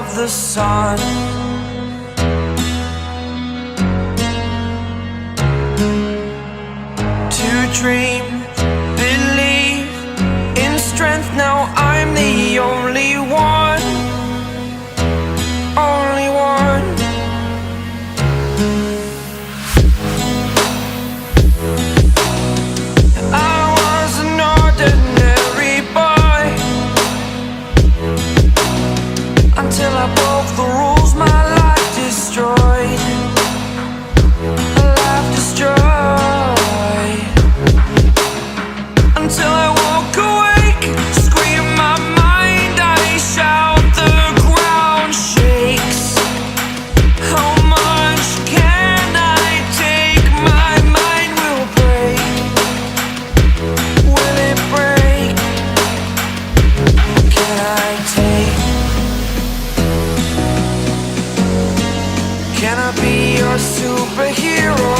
of the sun. To dream, believe in strength. Now I'm the only one, only one. I was an ordinary boy until I broke the rules. My life destroyed, life destroyed. Until I woke awake, scream my mind, I shout, the ground shakes. How much can I take? My mind will break. Will it break? Can I take? Can I be your superhero?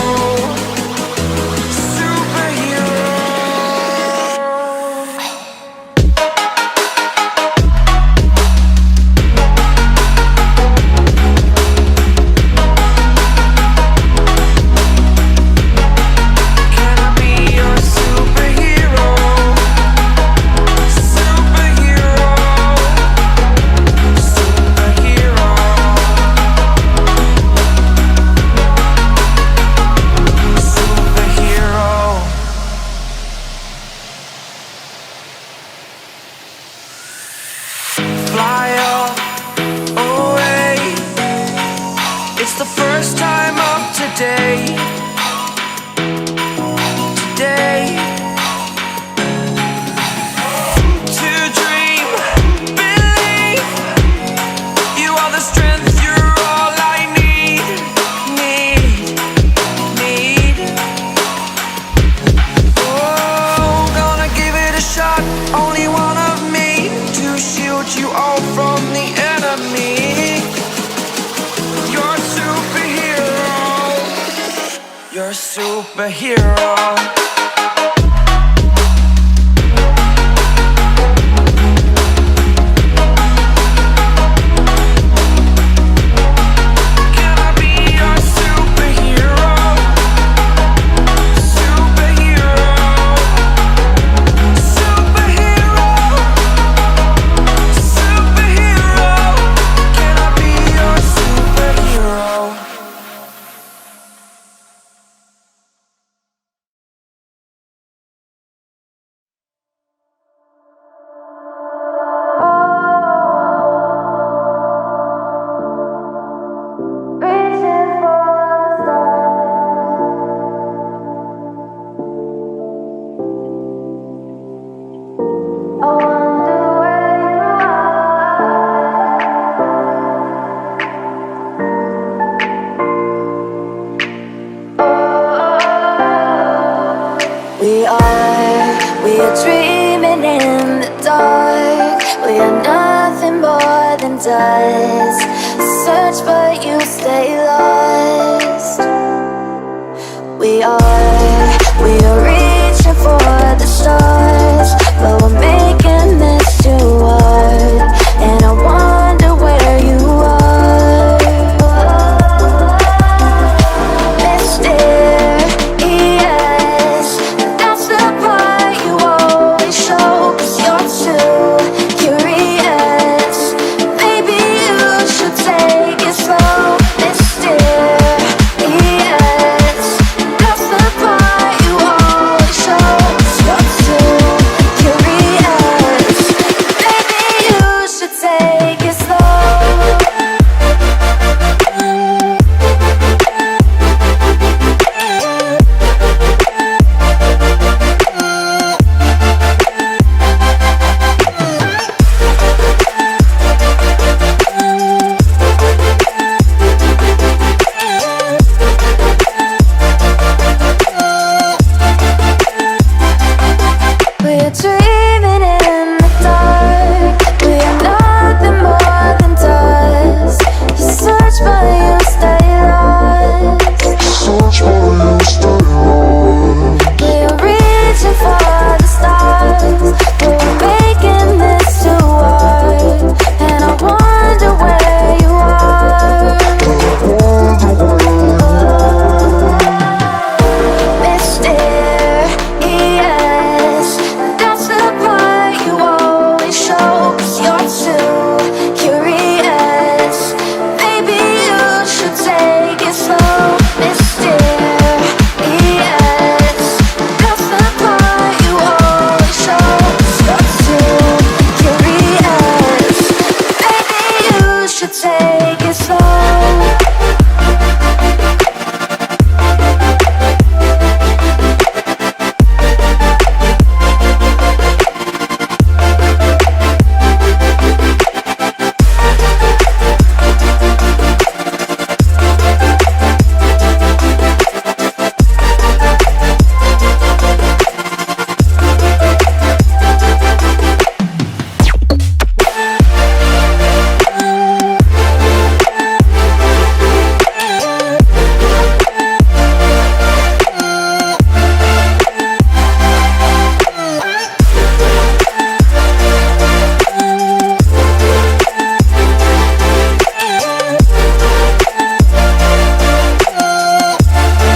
Fly away. It's the first time of today. Today. To dream, believe. You are the strength, you're all I need. Need. Oh, gonna give it a shot. Only one of me to shield you all from the enemy. You're a superhero. You're a superhero. Can I be your superhero? Superhero. Superhero. Superhero. Can I be your superhero? We are dreaming in the dark. We are nothing more than dust. Search but you stay lost. We are reaching for the stars, but we're making this too hard. And I wonder where you are, mysterious. That's the part you always show, 'cause you're too curious. Maybe you should take it slow, mysterious. That's the part you always show, 'cause you're too curious. Maybe you should take say